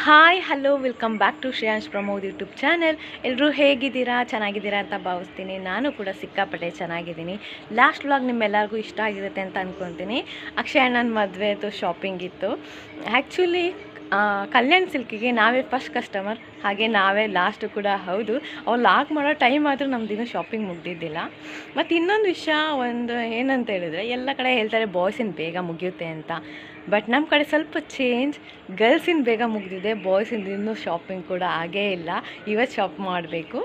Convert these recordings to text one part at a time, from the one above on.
Hi hello welcome back to Shreyansh Pramod YouTube channel. ಎಲ್ಲರೂ ಹೇಗಿದ್ದೀರಾ? ಚೆನ್ನಾಗಿದ್ದೀರಾ ಅಂತ ಭಾವಿಸ್ತೀನಿ. ನಾನು ಕೂಡ ಸಿಕ್ಕಾಪಟ್ಟೆ ಚೆನ್ನಾಗಿದ್ದೀನಿ. ಲಾಸ್ಟ್ ವ್ಲಾಗ್ ನಿಮ್ಮೆಲ್ಲರಿಗೂ ಇಷ್ಟ ಆಗಿರುತ್ತೆ ಅಂತ ಅಂದ್ಕೊತೀನಿ. ಅಕ್ಷಯ್ ಅಣ್ಣನ ಮದುವೆದು ಶಾಪಿಂಗ್ ಇತ್ತು. ಆ್ಯಕ್ಚುಲಿ ಕಲ್ಯಾಣ್ ಸಿಲ್ಕಿಗೆ ನಾವೇ ಫಸ್ಟ್ ಕಸ್ಟಮರ್, ಹಾಗೆ ನಾವೇ ಲಾಸ್ಟು ಕೂಡ ಹೌದು. ಅವ್ರು ಲಾಕ್ ಮಾಡೋ ಟೈಮ್ ಆದರೂ ನಮ್ಮದಿನ್ನೂ ಶಾಪಿಂಗ್ ಮುಗ್ದಿದ್ದಿಲ್ಲ. ಮತ್ತು ಇನ್ನೊಂದು ವಿಷಯ ಏನಂತ ಹೇಳಿದ್ರೆ, ಎಲ್ಲ ಕಡೆ ಹೇಳ್ತಾರೆ ಬಾಯ್ಸಿನ ಬೇಗ ಮುಗಿಯುತ್ತೆ ಅಂತ. ಬಟ್ ನಮ್ಮ ಕಡೆ ಸ್ವಲ್ಪ ಚೇಂಜ್, ಗರ್ಲ್ಸಿನ ಬೇಗ ಮುಗಿದಿದೆ, ಬಾಯ್ಸಿಂದ ಇನ್ನೂ ಶಾಪಿಂಗ್ ಕೂಡ ಆಗೇ ಇಲ್ಲ. ಇವತ್ತು ಶಾಪ್ ಮಾಡಬೇಕು.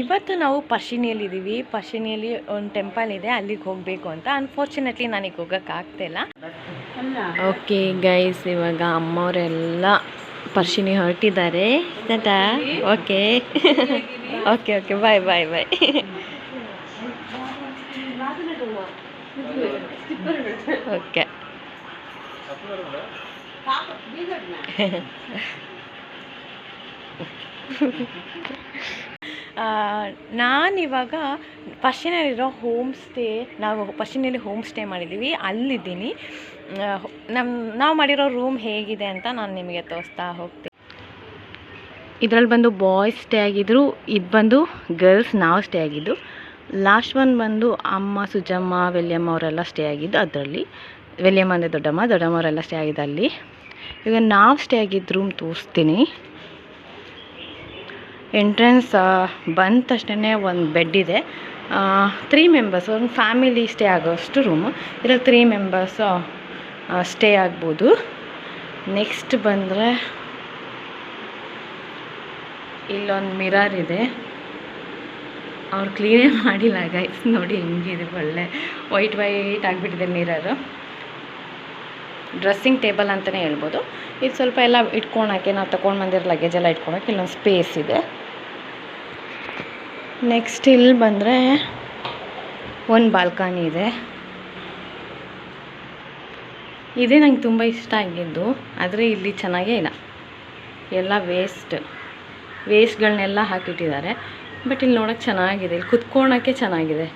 ಇವತ್ತು ನಾವು ಪರ್ಶಿನಿಯಲ್ಲಿದ್ದೀವಿ. ಪರ್ಶಿನಿಯಲ್ಲಿ ಒಂದು ಟೆಂಪಲ್ ಇದೆ, ಅಲ್ಲಿಗೆ ಹೋಗಬೇಕು ಅಂತ. ಅನ್ಫಾರ್ಚುನೇಟ್ಲಿ ನನಗೆ ಹೋಗೋಕ್ಕಾಗ್ತಿಲ್ಲ. ಓಕೆ ಗೈಸ್, ಇವಾಗ ಅಮ್ಮವರೆಲ್ಲ ಪರ್ಶಿನಿ ಹೊರಟಿದ್ದಾರೆ. ಓಕೆ ಓಕೆ ಓಕೆ ಬಾಯ್ ಬಾಯ್ ಬಾಯ್. ಓಕೆ ನಾನಿವಾಗ ಪರ್ಶಿನಲ್ಲಿರೋ ಹೋಮ್ ಸ್ಟೇ, ನಾವು ಪರ್ಶಿನಲ್ಲಿ ಹೋಮ್ ಸ್ಟೇ ಮಾಡಿದ್ದೀವಿ, ಅಲ್ಲಿದ್ದೀನಿ. ನಾವು ಮಾಡಿರೋ ರೂಮ್ ಹೇಗಿದೆ ಅಂತ ನಾನು ನಿಮಗೆ ತೋರಿಸ್ತಾ ಹೋಗ್ತೀನಿ. ಇದರಲ್ಲಿ ಬಂದು ಬಾಯ್ಸ್ ಸ್ಟೇ ಆಗಿದ್ರು, ಇದು ಬಂದು ಗರ್ಲ್ಸ್ ನಾವು ಸ್ಟೇ ಆಗಿದ್ದು. ಲಾಸ್ಟ್ ಒನ್ ಬಂದು ಅಮ್ಮ ಸುಜಮ್ಮ ವೆಲ್ಯಮ್ಮ ಅವರೆಲ್ಲ ಸ್ಟೇ ಆಗಿದ್ದು ಅದರಲ್ಲಿ. ವೆಲ್ಯಮ್ಮ ಅಂದರೆ ದೊಡ್ಡಮ್ಮ, ದೊಡ್ಡಮ್ಮ ಅವರೆಲ್ಲ ಸ್ಟೇ ಆಗಿದ್ದು ಅಲ್ಲಿ. ಈಗ ನಾವು ಸ್ಟೇ ಆಗಿದ್ದು ರೂಮ್ ತೋರಿಸ್ತೀನಿ. ಎಂಟ್ರೆನ್ಸ್ ಬಂದ ತಕ್ಷಣ ಒಂದು ಬೆಡ್ ಇದೆ. 3 ಮೆಂಬರ್ಸ್, ಒಂದು ಫ್ಯಾಮಿಲಿ ಸ್ಟೇ ಆಗೋಷ್ಟು ರೂಮು. ಇದರಲ್ಲಿ 3 ಮೆಂಬರ್ಸು ಸ್ಟೇ ಆಗ್ಬೋದು. ನೆಕ್ಸ್ಟ್ ಬಂದರೆ ಇಲ್ಲೊಂದು ಮಿರರ್ ಇದೆ, ಅವ್ರು ಕ್ಲೀನೇ ಮಾಡಿಲ್ಲ ಗೈಸ್. ನೋಡಿ ಹೆಂಗಿದೆ, ಒಳ್ಳೆ ವೈಟ್ ಆಗಿಬಿಟ್ಟಿದೆ ಮಿರರು. ಡ್ರೆಸ್ಸಿಂಗ್ ಟೇಬಲ್ ಅಂತಲೇ ಹೇಳ್ಬೋದು. ಇದು ಸ್ವಲ್ಪ ಎಲ್ಲ ಇಟ್ಕೊಳಕ್ಕೆ, ನಾವು ತೊಗೊಂಡು ಬಂದಿರೋ ಲಗೇಜ್ ಎಲ್ಲ ಇಟ್ಕೊಳಕ್ಕೆ ಇಲ್ಲೊಂದು ಸ್ಪೇಸ್ ಇದೆ. ನೆಕ್ಸ್ಟ್ ಇಲ್ಲಿ ಬಂದರೆ ಒಂದು ಬಾಲ್ಕನಿ ಇದೆ. ಇದೇ ನಂಗೆ ತುಂಬ ಇಷ್ಟ ಆಗಿದ್ದು, ಆದರೆ ಇಲ್ಲಿ ಚೆನ್ನಾಗೇ ಇಲ್ಲ, ಎಲ್ಲ ವೇಸ್ಟ್ಗಳನ್ನೆಲ್ಲ ಹಾಕಿಟ್ಟಿದ್ದಾರೆ. ಬಟ್ ಇಲ್ಲಿ ನೋಡೋಕ್ಕೆ ಚೆನ್ನಾಗಿದೆ, ಇಲ್ಲಿ ಕುತ್ಕೊಳ್ಳೋಕ್ಕೆ ಚೆನ್ನಾಗಿದೆ.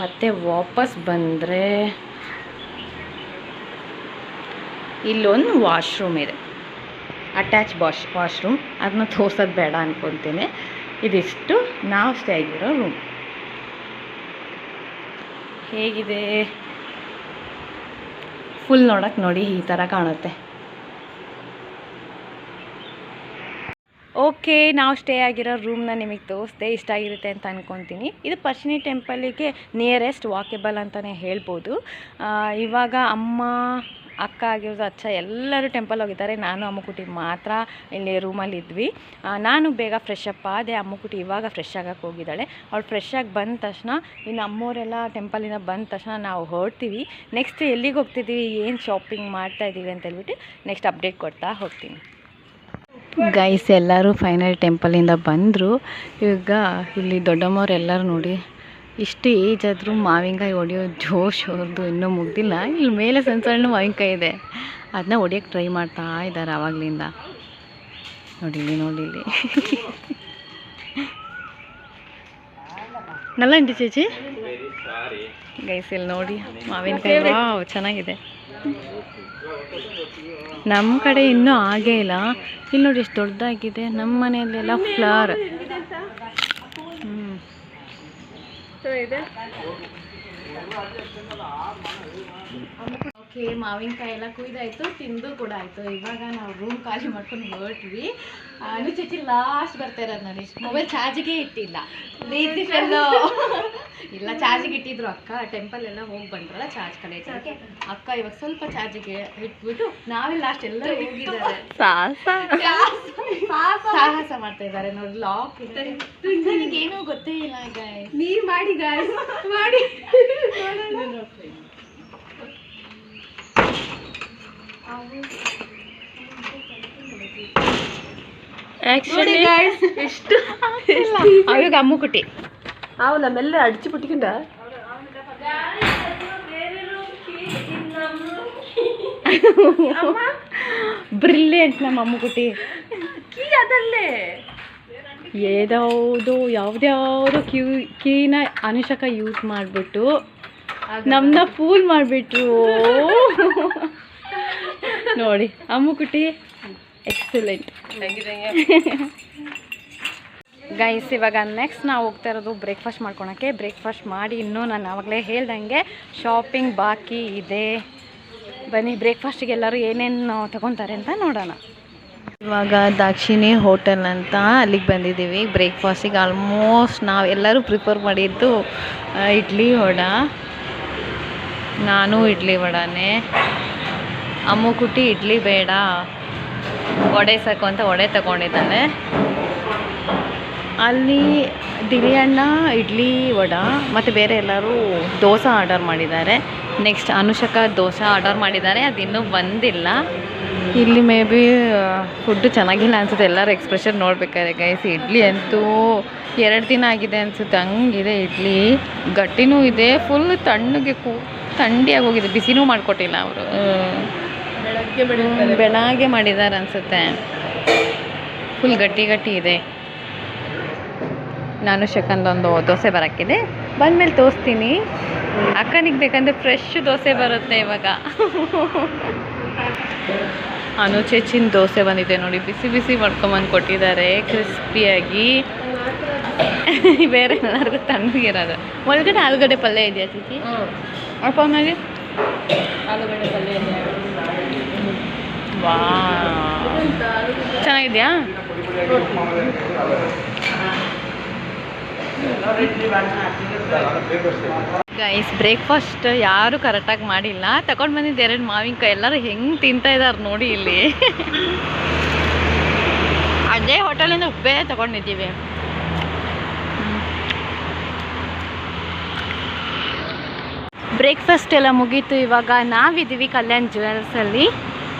ಮತ್ತು ವಾಪಸ್ ಬಂದರೆ ಇಲ್ಲೊಂದು ವಾಶ್ರೂಮ್ ಇದೆ, ಅಟ್ಯಾಚ್ ವಾಶ್ರೂಮ್. ಅದನ್ನ ತೋರ್ಸೋದು ಬೇಡ ಅಂದ್ಕೊತೀನಿ. ಇದಿಷ್ಟು ನಾವು ಸ್ಟೇ ಆಗಿರೋ ರೂಮ್. ಹೇಗಿದೆ ಫುಲ್ ನೋಡೋಕ್ಕೆ, ನೋಡಿ ಈ ಥರ ಕಾಣುತ್ತೆ. ಓಕೆ, ನಾವು ಸ್ಟೇ ಆಗಿರೋ ರೂಮ್ನ ನಿಮಗೆ ತೋರಿಸ್ದೆ, ಇಷ್ಟ ಆಗಿರುತ್ತೆ ಅಂತ ಅಂದ್ಕೊತೀನಿ. ಇದು ಪರ್ಶಿನಿ ಟೆಂಪಲಿಗೆ ನಿಯರೆಸ್ಟ್ ವಾಕೆಬಲ್ ಅಂತಲೇ ಹೇಳ್ಬೋದು. ಇವಾಗ ಅಮ್ಮ ಅಕ್ಕ ಆಗಿರೋದು ಅಚ್ಚ ಎಲ್ಲರೂ ಟೆಂಪಲ್ ಹೋಗಿದ್ದಾರೆ. ನಾನು ಅಮ್ಮುಕುಟಿ ಮಾತ್ರ ಇಲ್ಲಿ ರೂಮಲ್ಲಿ ಇದ್ವಿ. ನಾನು ಬೇಗ ಫ್ರೆಶ್ ಅಪ್ ಆದೆ. ಅಮ್ಮುಕುಟಿ ಇವಾಗ ಫ್ರೆಶ್ ಆಗಕ್ಕೆ ಹೋಗಿದ್ದಾಳೆ. ಅವಳು ಫ್ರೆಶ್ ಆಗಿ ಬಂದ ತಕ್ಷಣ, ಇನ್ನು ಅಮ್ಮವರೆಲ್ಲ ಟೆಂಪಲಿಂದ ಬಂದ ತಕ್ಷಣ ನಾವು ಹೊರಡ್ತೀವಿ. ನೆಕ್ಸ್ಟ್ ಎಲ್ಲಿಗೆ ಹೋಗ್ತಿದ್ದೀವಿ, ಏನು ಶಾಪಿಂಗ್ ಮಾಡ್ತಾಯಿದ್ದೀವಿ ಅಂತ ಹೇಳ್ಬಿಟ್ಟು ನೆಕ್ಸ್ಟ್ ಅಪ್ಡೇಟ್ ಕೊಡ್ತಾ ಹೋಗ್ತೀನಿ. ಗೈಸ್, ಎಲ್ಲರೂ ಫೈನಲ್ ಟೆಂಪಲಿಂದ ಬಂದರು. ಈಗ ಇಲ್ಲಿ ದೊಡ್ಡಮ್ಮವ್ರೆಲ್ಲರೂ ನೋಡಿ, ಇಷ್ಟು ಏಜ್ ಆದರೂ ಮಾವಿನಕಾಯಿ ಹೊಡೆಯೋ ಜೋಶ್ ಅವ್ರದ್ದು ಇನ್ನೂ ಮುಗ್ದಿಲ್ಲ. ಇಲ್ಲಿ ಮೇಲೆ ಸಣ್ಣ ಮಾವಿನಕಾಯಿ ಇದೆ, ಅದನ್ನ ಹೊಡಿಯೋಕ್ಕೆ ಟ್ರೈ ಮಾಡ್ತಾ ಇದ್ದಾರೆ ಆವಾಗಲಿಂದ. ನೋಡಿಲ್ಲಿ ನಲ್ಲ ಇಂಟಿ ಚೇಚಿ. ಗೈಸ್ ಇಲ್ಲಿ ನೋಡಿ ಮಾವಿನಕಾಯಿ, ವಾವ್ ಚೆನ್ನಾಗಿದೆ. ನಮ್ಮ ಕಡೆ ಇನ್ನೂ ಆಗೇ ಇಲ್ಲ. ಇಲ್ಲಿ ನೋಡಿ ಎಷ್ಟು ದೊಡ್ಡದಾಗಿದೆ. ನಮ್ಮ ಮನೆಯಲ್ಲೆಲ್ಲ ಫ್ಲವರ್. ಓಕೆ, ಮಾವಿನಕಾಯಿ ಎಲ್ಲ ಕುಯ್ದಾಯ್ತು, ತಿಂದು ಕೂಡ ಆಯಿತು. ಇವಾಗ ನಾವು ರೂಮ್ ಖಾಲಿ ಮಾಡ್ಕೊಂಡು ಹೊರಟ್ವಿ. ಚೇಚಿ ಲಾಸ್ಟ್ ಬರ್ತಾ ಇರೋದು ನೋಡಿ. ಮೊಬೈಲ್ ಚಾರ್ಜಿಗೆ ಇಟ್ಟಿಲ್ಲ, ಲೇಸಿ ಫೆಲ್ಲೋ. ಇಲ್ಲ, ಚಾರ್ಜಿಗೆ ಇಟ್ಟಿದ್ರು ಅಕ್ಕ. ಟೆಂಪಲ್ ಎಲ್ಲ ಹೋಗಿ ಬಂದ್ರಲ್ಲ, ಚಾರ್ಜ್ ಕಡೆ ಅಕ್ಕ ಇವಾಗ ಸ್ವಲ್ಪ ಚಾರ್ಜಿಗೆ ಇಟ್ಬಿಟ್ಟು ನಾವೇ ಲಾಸ್ಟ್ ಎಲ್ಲರೂ ಹೋಗಿದ್ದಾರೆ. ಸಾಹಸ ಮಾಡ್ತಾ ಇದ್ದಾರೆ ನೋಡಿ. ಲಾಕ್ ಇದ್ದಾರೆ, ನನಗೇನೂ ಗೊತ್ತೇ ಇಲ್ಲ. ಗಾಯ್ ನೀರು ಮಾಡಿ, ಗಾಯ್ ಮಾಡಿ. ಆ್ಯಕ್ಚುಲಿ ಎಷ್ಟು ಅವಾಗ ಅಮ್ಮುಕುಟಿ ಅವಲ್ಲ ಮೆಲ್ಲ ಅಡಿಸಿ ಬಿಟ್ಕೊಂಡ. ಬ್ರಿಲಿಯಂಟ್ ನಮ್ಮ ಅಮ್ಮುಕುಟಿ. ಅದಲ್ಲೇ ಯಾವುದ್ಯಾವುದೋ ಕೀನ ಅನುಷಕ ಯೂಸ್ ಮಾಡಿಬಿಟ್ಟು ನಮ್ಮನ್ನ ಫೂಲ್ ಮಾಡಿಬಿಟ್ರು. ನೋಡಿ ಅಮ್ಮು ಕುಟಿ ಎಕ್ಸಲೆಂಟ್ ಗೈಸ್. ಇವಾಗ ನೆಕ್ಸ್ಟ್ ನಾವು ಹೋಗ್ತಾ ಇರೋದು ಬ್ರೇಕ್ಫಾಸ್ಟ್ ಮಾಡ್ಕೊಳಕ್ಕೆ. ಬ್ರೇಕ್ಫಾಸ್ಟ್ ಮಾಡಿ ಇನ್ನೂ ನಾನು ಆವಾಗಲೇ ಹೇಳ್ದಂಗೆ ಶಾಪಿಂಗ್ ಬಾಕಿ ಇದೆ. ಬನ್ನಿ ಬ್ರೇಕ್ಫಾಸ್ಟಿಗೆ ಎಲ್ಲರೂ ಏನೇನು ತಗೊತಾರೆ ಅಂತ ನೋಡೋಣ. ಇವಾಗ ದಾಕ್ಷಿಣಿ ಹೋಟೆಲ್ ಅಂತ ಅಲ್ಲಿಗೆ ಬಂದಿದ್ದೀವಿ ಬ್ರೇಕ್ಫಾಸ್ಟಿಗೆ. ಆಲ್ಮೋಸ್ಟ್ ನಾವು ಎಲ್ಲರೂ ಪ್ರಿಫರ್ ಮಾಡಿದ್ದು ಇಡ್ಲಿ ವಡ. ನಾನು ಇಡ್ಲಿ ವಡಾನೇ. ಅಮ್ಮು ಕುಟಿ ಇಡ್ಲಿ ಬೇಡ ವಡೆ ಸಾಕು ಅಂತ ವಡೆ ತಗೊಂಡಿದ್ದಾನೆ. ಅಲ್ಲಿ ದಿವ್ಯಣ್ಣ ಇಡ್ಲಿ ವಡ ಮತ್ತು ಬೇರೆ ಎಲ್ಲರೂ ದೋಸೆ ಆರ್ಡರ್ ಮಾಡಿದ್ದಾರೆ. ನೆಕ್ಸ್ಟ್ ಅನುಷಕ ದೋಸೆ ಆರ್ಡರ್ ಮಾಡಿದ್ದಾರೆ, ಅದು ಇನ್ನೂ ಬಂದಿಲ್ಲ. ಇಲ್ಲಿ ಮೇ ಬಿ ಫುಡ್ಡು ಚೆನ್ನಾಗಿಲ್ಲ ಅನಿಸುತ್ತೆ. ಎಲ್ಲರೂ ಎಕ್ಸ್ಪ್ರೆಷನ್ ನೋಡಬೇಕಾದ್ರೆ ಗೈಸ್. ಇಡ್ಲಿ ಅಂತೂ 2 ದಿನ ಆಗಿದೆ ಅನಿಸುತ್ತೆ, ಹಂಗಿದೆ ಇಡ್ಲಿ. ಗಟ್ಟಿನೂ ಇದೆ, ಫುಲ್ ತಣ್ಣಗೆ ಥಂಡಿಯಾಗಿ ಹೋಗಿದೆ. ಬಿಸಿನೂ ಮಾಡಿಕೊಟ್ಟಿಲ್ಲ ಅವರು. ಬೆಳಗ್ಗೆ ಮಾಡಿದ್ದಾರೆ ಅನಿಸುತ್ತೆ. ಫುಲ್ ಗಟ್ಟಿ ಗಟ್ಟಿ ಇದೆ. ನಾನು ಶಕಂದೊಂದು ದೋಸೆ ಬರೋಕ್ಕಿದೆ, ಬಂದಮೇಲೆ ತೋರಿಸ್ತೀನಿ. ಅಕ್ಕನಿಗೆ ಬೇಕಂದರೆ ಫ್ರೆಶ್ ದೋಸೆ ಬರುತ್ತೆ ಇವಾಗ. ಅನುಚೆಚಿನ ದೋಸೆ ಬಂದಿದೆ ನೋಡಿ, ಬಿಸಿ ಬಿಸಿ ಮಾಡ್ಕೊಂಬಂದು ಕೊಟ್ಟಿದ್ದಾರೆ ಕ್ರಿಸ್ಪಿಯಾಗಿ. ಬೇರೆ ಎಲ್ಲರಿಗೂ ತಣ್ಣಗಿರೋದು. ಒಳಗಡೆ ಆಲೂಗಡ್ಡೆ ಪಲ್ಯ ಇದೆಯಾ ಚಿಚಿ? ಅಪ್ಪ ಮೇಲೆ ಆಲೂಗಡ್ಡೆ ಪಲ್ಯ ಇದೆ. ವಾ, ಚೆನ್ನಾಗಿದೆಯಾ? ಗೈಸ್, ಬ್ರೇಕ್ಫಾಸ್ಟ್ ಯಾರು ಕರೆಕ್ಟಾಗಿ ಮಾಡಿಲ್ಲ. ತಗೊಂಡು ಬಂದಿದ್ದು 2 ಮಾವಿನಕಾಯಿ. ಎಲ್ಲರೂ ಹೆಂಗೆ ತಿಂತಾ ಇದ್ದಾರೆ ನೋಡಿ ಇಲ್ಲಿ. ಅದೇ ಹೋಟೆಲಿಂದ ಉಪ್ಪೇ ತಗೊಂಡಿದ್ದೀವಿ. ಬ್ರೇಕ್ಫಾಸ್ಟ್ ಎಲ್ಲ ಮುಗೀತು. ಇವಾಗ ನಾವಿದ್ದೀವಿ ಕಲ್ಯಾಣ್ ಜ್ಯುವೆಲ್ಸಲ್ಲಿ.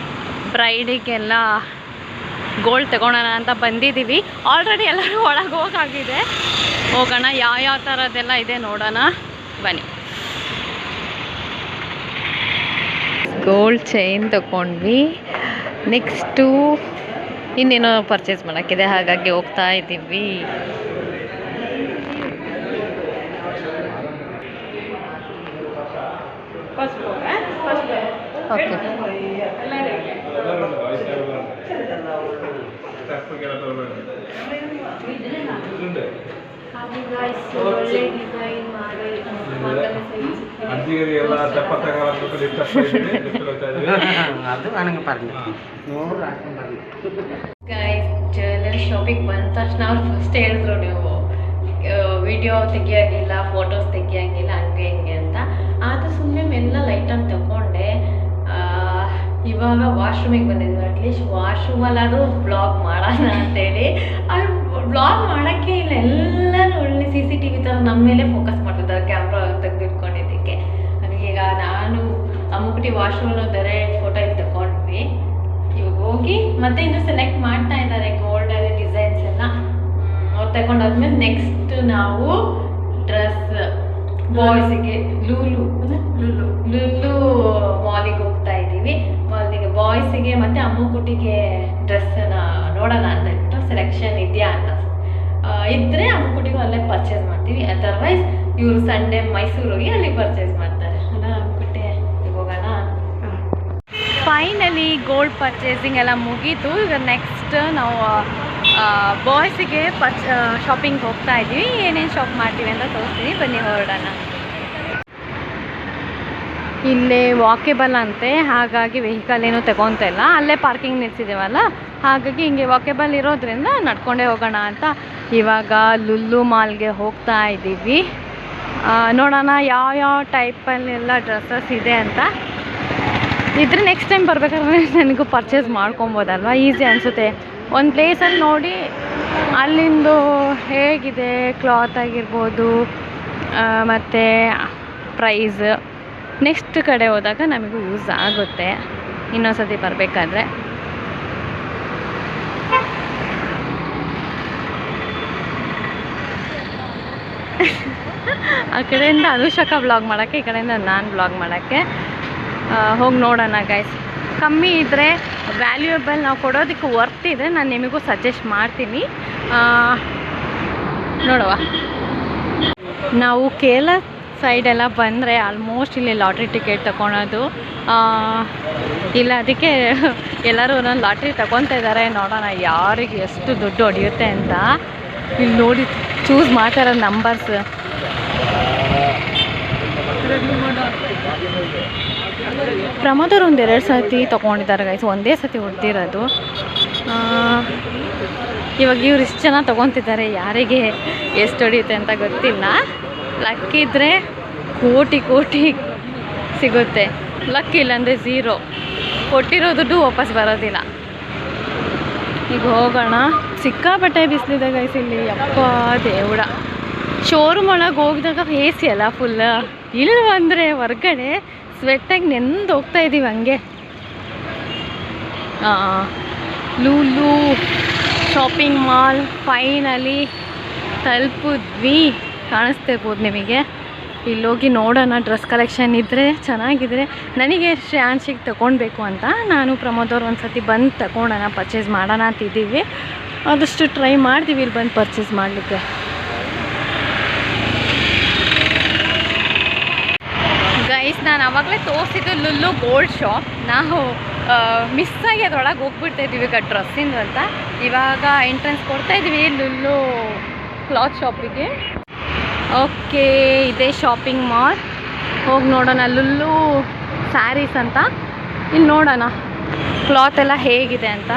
ಬ್ರೈಡಿಗೆಲ್ಲ ಗೋಲ್ಡ್ ತಗೊಳ್ಳೋಣ ಅಂತ ಬಂದಿದ್ದೀವಿ. ಆಲ್ರೆಡಿ ಎಲ್ಲರೂ ಒಳಗೆ ಹೋಗಾಗಿದೆ. ಹೋಗೋಣ, ಯಾವ ಥರದ್ದೆಲ್ಲ ಇದೆ ನೋಡೋಣ ಬನ್ನಿ. ಗೋಲ್ಡ್ ಚೈನ್ ತಗೊಂಡ್ವಿ. ನೆಕ್ಸ್ಟು ಇನ್ನೇನೋ ಪರ್ಚೇಸ್ ಮಾಡೋಕ್ಕಿದೆ, ಹಾಗಾಗಿ ಹೋಗ್ತಾ ಇದ್ದೀವಿ. ಓಕೆ, ಜ್ಯುವೆಲ್ಲರಿ ಶಾಪಿಂಗ್ ಬಂದ ತಕ್ಷಣ ಅವ್ರು ಫಸ್ಟ್ ಹೇಳಿದ್ರು, ನೀವು ವಿಡಿಯೋ ತೆಗಿಯೋಂಗಿಲ್ಲ, ಫೋಟೋಸ್ ತೆಗಿಯೋಂಗಿಲ್ಲ, ಹಂಗೆ ಹಿಂಗೆ ಅಂತ. ಆದರೂ ಸುಮ್ಮನೆ ಮೆಲ್ಲ ಲೈಟಾಗಿ ತಗೊಂಡೆ. ಇವಾಗ ವಾಶ್ರೂಮಿಗೆ ಬಂದಿದ್ವಿ. ಅಟ್ಲೀಸ್ಟ್ ವಾಶ್ರೂಮಲ್ಲಾದರೂ ಬ್ಲಾಗ್ ಮಾಡೋಣ ಅಂತೇಳಿ. ಅಲ್ಲಿ ಬ್ಲಾಗ್ ಮಾಡೋಕ್ಕೆ ಇಲ್ಲ, ಎಲ್ಲನೂ ಒಳ್ಳೆ CCTV ಥರ ನಮ್ಮ ಮೇಲೆ ಫೋಕಸ್ ಮಾಡ್ತಿದ್ದಾರೆ ಕ್ಯಾಮ್ರಾ ತೆಗೆದಿಟ್ಕೊಂಡಿದ್ದಕ್ಕೆ. ನನಗೀಗ ನಾನು ಅಮ್ಮುಗುಟಿ ವಾಶ್ರೂಮಲ್ಲಿ ಬೇರೆ ಫೋಟೋ ಇದು ತಗೊಂಡ್ವಿ. ಇವಾಗ ಹೋಗಿ ಮತ್ತೆ ಇನ್ನೂ ಸೆಲೆಕ್ಟ್ ಮಾಡ್ತಾ ಇದ್ದಾರೆ ಗೋಲ್ಡಲ್ಲಿ ಡಿಸೈನ್ಸ್ ಎಲ್ಲ. ಅವ್ರು ತಗೊಂಡಾದ್ಮೇಲೆ ನೆಕ್ಸ್ಟ್ ನಾವು ಡ್ರೆಸ್ ಬಾಯ್ಸಿಗೆ ಲೂಲು ಮಾಲಿಗೆ ಹೋಗ್ತಾ ಇದ್ದೀವಿ. ಮಾಲಿಗೆ ಬಾಯ್ಸಿಗೆ ಮತ್ತು ಅಮ್ಮುಗುಟಿಗೆ ಡ್ರೆಸ್ಸನ್ನ ನೋಡೋಣ ಅಂತ ಇಟ್ಟು ಸೆಲೆಕ್ಷನ್ ಇದೆಯಾ ಅಂತ ಇದ್ದರೆ ಅಮ್ಮುಗುಟಿಗೂ ಅಲ್ಲೇ ಪರ್ಚೇಸ್ ಮಾಡ್ತೀವಿ. ಅದರ್ವೈಸ್ ಇವರು ಸಂಡೇ ಮೈಸೂರಿಗೆ ಅಲ್ಲಿ ಪರ್ಚೇಸ್ ಮಾಡ್ತಾರೆ. ಅಲ್ಲ ಅಮ್ಮುಗುಟಿ ಹೋಗೋಣ. ಫೈನಲಿ ಗೋಲ್ಡ್ ಪರ್ಚೇಸಿಂಗ್ ಎಲ್ಲ ಮುಗೀತು. ಈಗ ನೆಕ್ಸ್ಟ್ ನಾವು ಬಾಯ್ಸಿಗೆ ಶಾಪಿಂಗ್ ಹೋಗ್ತಾ ಇದ್ದೀವಿ. ಏನೇನು ಶಾಪ್ ಮಾಡ್ತೀವಿ ಅಂತ ತೋರಿಸ್ತೀನಿ, ಬನ್ನಿ ಹೊರಡೋಣ. ಇಲ್ಲೇ ವಾಕೇಬಲ್ ಅಂತೆ, ಹಾಗಾಗಿ ವೆಹಿಕಲ್ ಏನೂ ತಗೊತಾ ಇಲ್ಲ. ಅಲ್ಲೇ ಪಾರ್ಕಿಂಗ್ ನಿಲ್ಸಿದ್ದೀವಲ್ಲ, ಹಾಗಾಗಿ ಹಿಂಗೆ ವಾಕೇಬಲ್ ಇರೋದ್ರಿಂದ ನಡ್ಕೊಂಡೇ ಹೋಗೋಣ ಅಂತ ಇವಾಗ ಲುಲ್ಲು ಮಾಲ್ಗೆ ಹೋಗ್ತಾ ಇದ್ದೀವಿ. ನೋಡೋಣ ಯಾವ ಟೈಪಲ್ಲೆಲ್ಲ ಡ್ರೆಸ್ಸಸ್ ಇದೆ ಅಂತ. ಇದ್ರೆ ನೆಕ್ಸ್ಟ್ ಟೈಮ್ ಬರ್ಬೇಕಾದ್ರೆ ನನಗೂ ಪರ್ಚೇಸ್ ಮಾಡ್ಕೊಬೋದಲ್ವ, ಈಸಿ ಅನಿಸುತ್ತೆ. ಒಂದು ಪ್ಲೇಸಲ್ಲಿ ನೋಡಿ ಅಲ್ಲಿಂದು ಹೇಗಿದೆ ಕ್ಲಾತ್ ಆಗಿರ್ಬೋದು ಮತ್ತು ಪ್ರೈಸ್, ನೆಕ್ಸ್ಟ್ ಕಡೆ ಹೋದಾಗ ನಮಗೂ ಯೂಸ್ ಆಗುತ್ತೆ ಇನ್ನೊಂದ್ಸತಿ ಬರಬೇಕಾದ್ರೆ. ಆ ಕಡೆಯಿಂದ ಅನುಷಕ ಬ್ಲಾಗ್ ಮಾಡೋಕ್ಕೆ, ಈ ಕಡೆಯಿಂದ ನಾನು ಬ್ಲಾಗ್ ಮಾಡೋಕ್ಕೆ ಹೋಗಿ ನೋಡೋಣ ಗೈಸ್. ಕಮ್ಮಿ ಇದ್ದರೆ ವ್ಯಾಲ್ಯೂಯಬಲ್, ನಾವು ಕೊಡೋದಕ್ಕೆ ವರ್ತ್ ಇದೆ, ನಾನು ನಿಮಗೂ ಸಜೆಸ್ಟ್ ಮಾಡ್ತೀನಿ. ನೋಡುವ. ನಾವು ಕೇರಳ ಸೈಡೆಲ್ಲ ಬಂದರೆ ಆಲ್ಮೋಸ್ಟ್ ಇಲ್ಲಿ ಲಾಟ್ರಿ ಟಿಕೆಟ್ ತಗೊಳೋದು ಇಲ್ಲ. ಅದಕ್ಕೆ ಎಲ್ಲರೂ ಒಂದೊಂದು ಲಾಟ್ರಿ ತಗೊತಾ ಇದ್ದಾರೆ. ನೋಡೋಣ ಯಾರಿಗೆ ಎಷ್ಟು ದುಡ್ಡು ಹೊಡೆಯುತ್ತೆ ಅಂತ. ಇಲ್ಲಿ ನೋಡಿ ಚೂಸ್ ಮಾಡ್ತಾರ ನಂಬರ್ಸ್. ಪ್ರಮೋದವ್ರು ಒಂದು 2 ಸತಿ ತೊಗೊಂಡಿದ್ದಾರೆ ಗೈಸ್, ಒಂದೇ ಸತಿ ಹೊಡೆದಿರೋದು. ಇವಾಗ ಇವ್ರು ಇಷ್ಟು ಜನ ತೊಗೊತಿದ್ದಾರೆ, ಯಾರಿಗೆ ಎಷ್ಟು ಹೊಡೆಯುತ್ತೆ ಅಂತ ಗೊತ್ತಿಲ್ಲ. ಲಕ್ಕಿದ್ರೆ ಕೋಟಿ ಕೋಟಿ ಸಿಗುತ್ತೆ, ಲಕ್ ಇಲ್ಲಾಂದರೆ 0. ಕೊಟ್ಟಿರೋ ದುಡ್ಡು ವಾಪಸ್ ಬರೋದಿಲ್ಲ. ಈಗ ಹೋಗೋಣ. ಸಿಕ್ಕಾಪಟ್ಟೆ ಬಿಸಿಲಿದೆ ಗೈಸ್ ಇಲ್ಲಿ, ಯಪ್ಪ ದೇವ್ಡ. ಶೋರೂಮ್ ಒಳಗೆ ಹೋಗಿದಾಗ ಎ ಸಿ ಅಲ್ಲ ಫುಲ್, ಇಲ್ಲಿ ಬಂದರೆ ಹೊರ್ಗಡೆ ಸ್ವೆಟ್ಟಾಗಿ ನೆಂದು ಹೋಗ್ತಾ ಇದ್ದೀವಿ ಹಂಗೆ. ಲೂಲು ಶಾಪಿಂಗ್ ಮಾಲ್ ಫೈನಲಿ ತಲುಪಿದ್ವಿ. ಕಾಣಿಸ್ತಿರ್ಬೋದು ನಿಮಗೆ. ಇಲ್ಲೋಗಿ ನೋಡೋಣ, ಡ್ರೆಸ್ ಕಲೆಕ್ಷನ್ ಇದ್ದರೆ ಚೆನ್ನಾಗಿದ್ರೆ. ನನಗೆ ಶ್ರೇಯಾನ್ಶಿಗೆ ತೊಗೊಳ್ಬೇಕು ಅಂತ ನಾನು ಪ್ರಮೋದವ್ರು ಒಂದು ಸತಿ ಬಂದು ತಗೊಳ್ಳೋಣ, ಪರ್ಚೇಸ್ ಮಾಡೋಣ ಅಂತಿದ್ದೀವಿ. ಆದಷ್ಟು ಟ್ರೈ ಮಾಡ್ತೀವಿ ಇಲ್ಲಿ ಬಂದು ಪರ್ಚೇಸ್ ಮಾಡಲಿಕ್ಕೆ. ಗೈಸ್, ನಾನು ಆವಾಗಲೇ ತೋರಿಸಿದ್ದು ಲುಲ್ಲು ಗೋಲ್ಡ್ ಶಾಪ್. ನಾವು ಮಿಸ್ಸಾಗಿ ಅದರೊಳಗೆ ಹೋಗ್ಬಿಡ್ತಾಯಿದ್ದೀವಿ ಈಗ ಡ್ರೆಸ್ಸಿಂದು ಅಂತ. ಇವಾಗ ಎಂಟ್ರೆನ್ಸ್ ಕೊಡ್ತಾಯಿದ್ದೀವಿ ಲುಲ್ಲು ಕ್ಲಾತ್ ಶಾಪಿಗೆ. ಓಕೆ, ಇದೇ ಶಾಪಿಂಗ್ ಮಾಲ್. ಹೋಗಿ ನೋಡೋಣ. ಲುಲ್ಲು ಸ್ಯಾರೀಸ್ ಅಂತ ಇಲ್ಲಿ ನೋಡೋಣ ಕ್ಲಾತ್ ಎಲ್ಲ ಹೇಗಿದೆ ಅಂತ.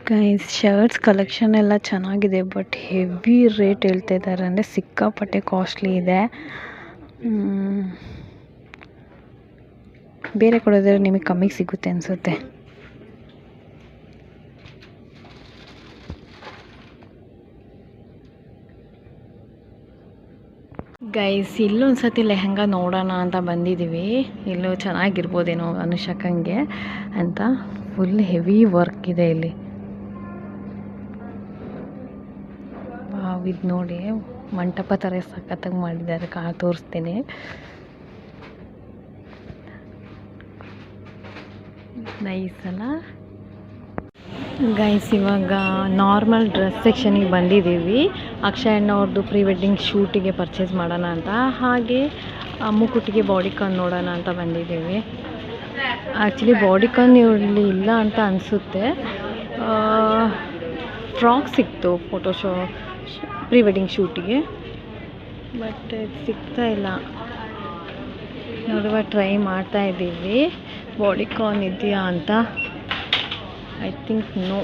ಗೈಸ್, ಶರ್ಟ್ಸ್ ಕಲೆಕ್ಷನ್ ಎಲ್ಲ ಚೆನ್ನಾಗಿದೆ, ಬಟ್ ಹೆವಿ ರೇಟ್ ಹೇಳ್ತಾ ಇದ್ದಾರೆ. ಅಂದರೆ ಸಿಕ್ಕಾಪಟ್ಟೆ ಕಾಸ್ಟ್ಲಿ ಇದೆ. ಬೇರೆ ಕೊಡೋದ್ರೆ ನಿಮಗೆ ಕಮ್ಮಿಗೆ ಸಿಗುತ್ತೆ ಅನಿಸುತ್ತೆ. ಗೈಸ್, ಇಲ್ಲೊಂದು ಸತಿ ಲೆಹಂಗಾ ನೋಡೋಣ ಅಂತ ಬಂದಿದ್ದೀವಿ. ಇಲ್ಲೂ ಚೆನ್ನಾಗಿರ್ಬೋದೇನೋ ಅನುಷಕ್ಕಂಗೆ ಅಂತ. ಫುಲ್ ಹೆವಿ ವರ್ಕ್ ಇದೆ ಇಲ್ಲಿ. ಇದು ನೋಡಿ, ಮಂಟಪ ಥರ ಸಖತ್ತಾಗಿ ಮಾಡಿದ್ದಾರೆ. ತೋರಿಸ್ತೀನಿ. ನೈಸ್ ಅಲ್ಲ ಗೈಸ್? ಇವಾಗ ನಾರ್ಮಲ್ ಡ್ರೆಸ್ ಸೆಕ್ಷನಿಗೆ ಬಂದಿದ್ದೀವಿ. ಅಕ್ಷಯ್ ಅಣ್ಣವ್ರದ್ದು ಪ್ರೀ ವೆಡ್ಡಿಂಗ್ ಶೂಟಿಗೆ ಪರ್ಚೇಸ್ ಮಾಡೋಣ ಅಂತ. ಹಾಗೆ ಮುಕುಟಿಗೆ ಬಾಡಿಕಾನ್ ನೋಡೋಣ ಅಂತ ಬಂದಿದ್ದೀವಿ. ಆ್ಯಕ್ಚುಲಿ ಬಾಡಿಕಾನ್ ಇಲ್ಲಿ ಇಲ್ಲ ಅಂತ ಅನಿಸುತ್ತೆ. ಫ್ರಾಕ್ ಸಿಕ್ತು ಪ್ರೀ ವೆಡ್ಡಿಂಗ್ ಶೂಟಿಗೆ, ಬಟ್ ಸಿಗ್ತಾ ಇಲ್ಲ. ನೋಡುವ, ಟ್ರೈ ಮಾಡ್ತಾ ಇದ್ದೀವಿ ಬಾಡಿಕಾನ್ ಇದೆಯಾ ಅಂತ. I think no.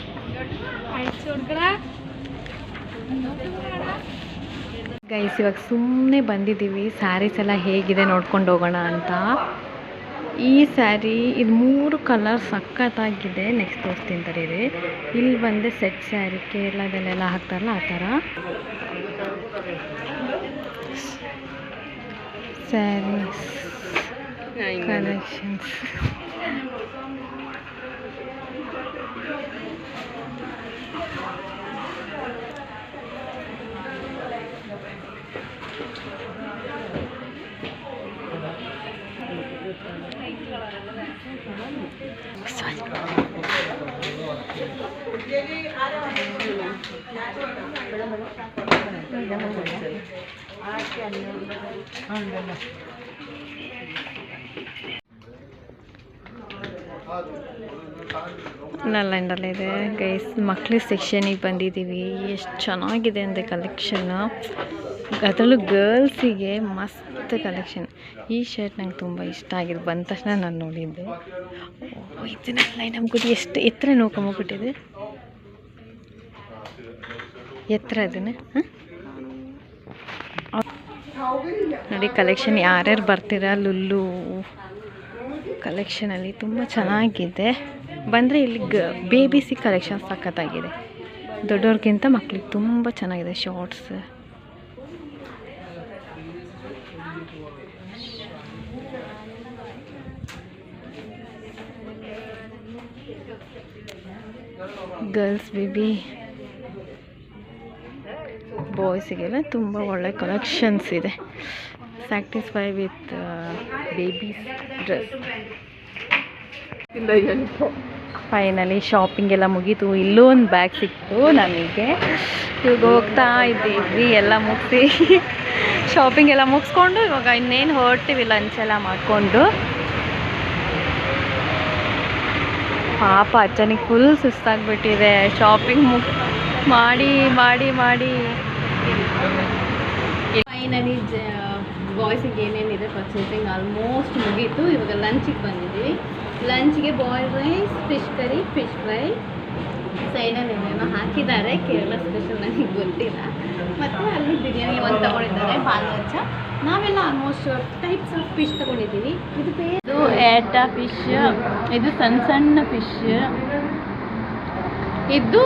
ಗೈಸ್, ಇವಾಗ ಸುಮ್ಮನೆ ಬಂದಿದ್ದೀವಿ ಸ್ಯಾರೀಸ್ ಎಲ್ಲ ಹೇಗಿದೆ ನೋಡ್ಕೊಂಡು ಹೋಗೋಣ ಅಂತ. ಈ ಸ್ಯಾರಿ ಇದು 3 ಕಲರ್ ಸಖತ್ತಾಗಿದೆ. ನೆಕ್ಸ್ಟ್ ತೋರಿಸ್ತೀನಿ ತಡೀರಿ. ಇಲ್ಲಿ ಬಂದೆ ಸೆಟ್ ಸ್ಯಾರಿ, ಕೇರಳದಲ್ಲೆಲ್ಲ ಹಾಕ್ತಾರಲ್ಲ ಆ ಥರ ಸ್ಯಾರೀಸ್ ಕಲೆಕ್ಷನ್ಸ್. ಇದೆ ಗೈಸ್. ಮಕ್ಳ ಸೆಕ್ಷನಿಗೆ ಬಂದಿದ್ದೀವಿ. ಎಷ್ಟು ಚೆನ್ನಾಗಿದೆ ಅಂದರೆ ಕಲೆಕ್ಷನ್ನು. ಅದರಲ್ಲೂ ಗರ್ಲ್ಸಿಗೆ ಮಸ್ತ್ ಕಲೆಕ್ಷನ್. ಈ ಶರ್ಟ್ ನಂಗೆ ತುಂಬ ಇಷ್ಟ ಆಗಿದೆ. ಬಂದ ತಕ್ಷಣ ನಾನು ನೋಡಿದ್ದೆ. ಇದನ್ನೆಲ್ಲ ನಮ್ಗೆ ಎಷ್ಟು ಎತ್ತರ ನೋಡ್ಕೊಂಬೋಗ್ಬಿಟ್ಟಿದೆ. ಎತ್ತರ ಅದನ್ನು ನೋಡಿ. ಕಲೆಕ್ಷನ್ ಯಾರ್ಯಾರು ಬರ್ತೀರಾ ಲುಲ್ಲು ಕಲೆಕ್ಷನಲ್ಲಿ ತುಂಬ ಚೆನ್ನಾಗಿದೆ. ಬಂದರೆ ಇಲ್ಲಿ ಬೇಬಿಸಿ ಕಲೆಕ್ಷನ್ ಸಖತ್ತಾಗಿದೆ. ದೊಡ್ಡವ್ರಿಗಿಂತ ಮಕ್ಳಿಗೆ ತುಂಬ ಚೆನ್ನಾಗಿದೆ. ಶಾರ್ಟ್ಸ್, ಗರ್ಲ್ಸ್ ಬೇಬಿ, ಬಾಯ್ಸಿಗೆಲ್ಲ ತುಂಬ ಒಳ್ಳೆ ಕಲೆಕ್ಷನ್ಸ್ ಇದೆ. Satisfy with babies dress. Finally shopping ಎಲ್ಲ ಮುಗೀತು. ಇಲ್ಲೂ ಒಂದು ಬ್ಯಾಗ್ ಸಿಕ್ತು ನಮಗೆ. ಇವಾಗ ಹೋಗ್ತಾ ಇದ್ದೀವಿ ಎಲ್ಲ ಮುಗಿಸಿ ಶಾಪಿಂಗ್ ಎಲ್ಲ ಮುಗಿಸ್ಕೊಂಡು ಇವಾಗ ಇನ್ನೇನು ಹೊರಡ್ತೀವಿ ಲಂಚ್ ಎಲ್ಲ ಮಾಡಿಕೊಂಡು. ಪಾಪ ಅಚ್ಚನಿಗೆ ಫುಲ್ ಸುಸ್ತಾಗ್ಬಿಟ್ಟಿದೆ ಶಾಪಿಂಗ್ ಮಾಡಿ ಮಾಡಿ ಮಾಡಿ. ಫೈನಲಿ ಬಾಯ್ಸಿಗೆ ಏನೇನಿದೆ ಪರ್ಚೇಸಿಂಗ್ ಆಲ್ಮೋಸ್ಟ್ ಮುಗೀತು. ಇವಾಗ ಲಂಚಿಗೆ ಬಂದಿದ್ದೀವಿ. ಲಂಚ್ಗೆ boiled rice, fish curry, fish fry, ಸೈಡಲ್ಲಿ ಏನೇನೋ ಹಾಕಿದ್ದಾರೆ, ಕೇರಳ ಸ್ಪೆಷಲ್ ನನಗೆ ಗೊತ್ತಿಲ್ಲ. ಮತ್ತು ಅಲ್ಲಿ ಬಿರಿಯಾನಿ ಒಂದು ತೊಗೊಂಡಿದ್ದಾರೆ, ಬಾಲ್ವಚ್ಚ. ನಾವೆಲ್ಲ ಆಲ್ಮೋಸ್ಟ್ ಟೈಪ್ಸ್ ಆಫ್ ಫಿಶ್ ತೊಗೊಂಡಿದ್ದೀವಿ. ಇದು ಏಟ ಫಿಶ್, ಇದು ಸಣ್ಣ ಸಣ್ಣ ಫಿಶ್, ಇದು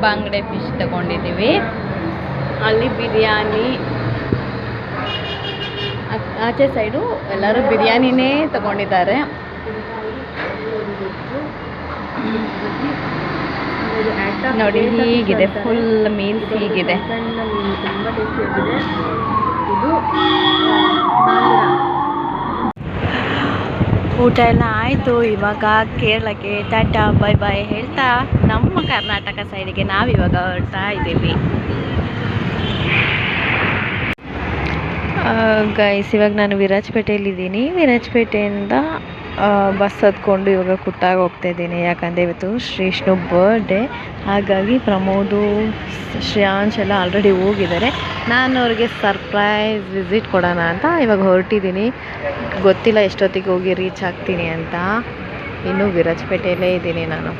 ಬಾಂಗಡೆ ಫಿಶ್ ತೊಗೊಂಡಿದ್ದೀವಿ. ಅಲ್ಲಿ ಬಿರಿಯಾನಿ, ಆಚೆ ಸೈಡು ಎಲ್ಲರೂ ಬಿರಿಯಾನಿನೇ ತಗೊಂಡಿದ್ದಾರೆ. ನೋಡಿ ಹೀಗಿದೆ, ಫುಲ್ ಮೀಲ್ಸ್ ಹೀಗಿದೆ. ತುಂಬ ಟೇಸ್ಟಿಯಾಗಿದೆ. ಇದು ಊಟ ಎಲ್ಲ ಆಯಿತು. ಇವಾಗ ಕೇರಳಕ್ಕೆ ಟಾಟಾ ಬೈ ಬಾಯ್ ಹೇಳ್ತಾ ನಮ್ಮ ಕರ್ನಾಟಕ ಸೈಡಿಗೆ ನಾವಿವಾಗ ಹೊರಡ್ತಾ ಇದ್ದೀವಿ. ಗೈಸ್, ಇವಾಗ ನಾನು ವಿರಾಜಪೇಟೆಯಲ್ಲಿದ್ದೀನಿ. ವಿರಾಜಪೇಟೆಯಿಂದ ಬಸ್ ಹತ್ಕೊಂಡು ಇವಾಗ ಕುಟ್ಟಾಗ ಹೋಗ್ತಾ ಇದ್ದೀನಿ. ಯಾಕಂದರೆ ಇವತ್ತು ಶ್ರೀಷ್ಣು ಬರ್ಡೇ. ಹಾಗಾಗಿ ಪ್ರಮೋದು, ಶ್ರೇಯಾಂಶ್ ಎಲ್ಲ ಆಲ್ರೆಡಿ ಹೋಗಿದ್ದಾರೆ. ನಾನು ಅವ್ರಿಗೆ ಸರ್ಪ್ರೈಸ್ ವಿಸಿಟ್ ಕೊಡೋಣ ಅಂತ ಇವಾಗ ಹೊರಟಿದ್ದೀನಿ. ಗೊತ್ತಿಲ್ಲ ಎಷ್ಟೊತ್ತಿಗೆ ಹೋಗಿ ರೀಚ್ ಆಗ್ತೀನಿ ಅಂತ. ಇನ್ನೂ ವಿರಾಜಪೇಟೆಯಲ್ಲೇ ಇದ್ದೀನಿ ನಾನು.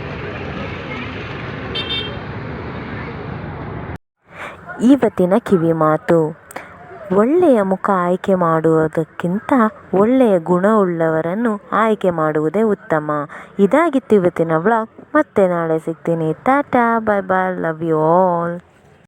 ಇವತ್ತಿನ ಕಿವಿ ಮಾತು: ಒಳ್ಳೆಯ ಮುಖ ಆಯ್ಕೆ ಮಾಡುವುದಕ್ಕಿಂತ ಒಳ್ಳೆಯ ಗುಣವುಳ್ಳವರನ್ನು ಆಯ್ಕೆ ಮಾಡುವುದೇ ಉತ್ತಮ. ಇದಾಗಿತ್ತು ಇವತ್ತಿನ ವ್ಲಾಗ್. ಮತ್ತೆ ನಾಳೆ ಸಿಗ್ತೀನಿ. Tata bye bye, love you all.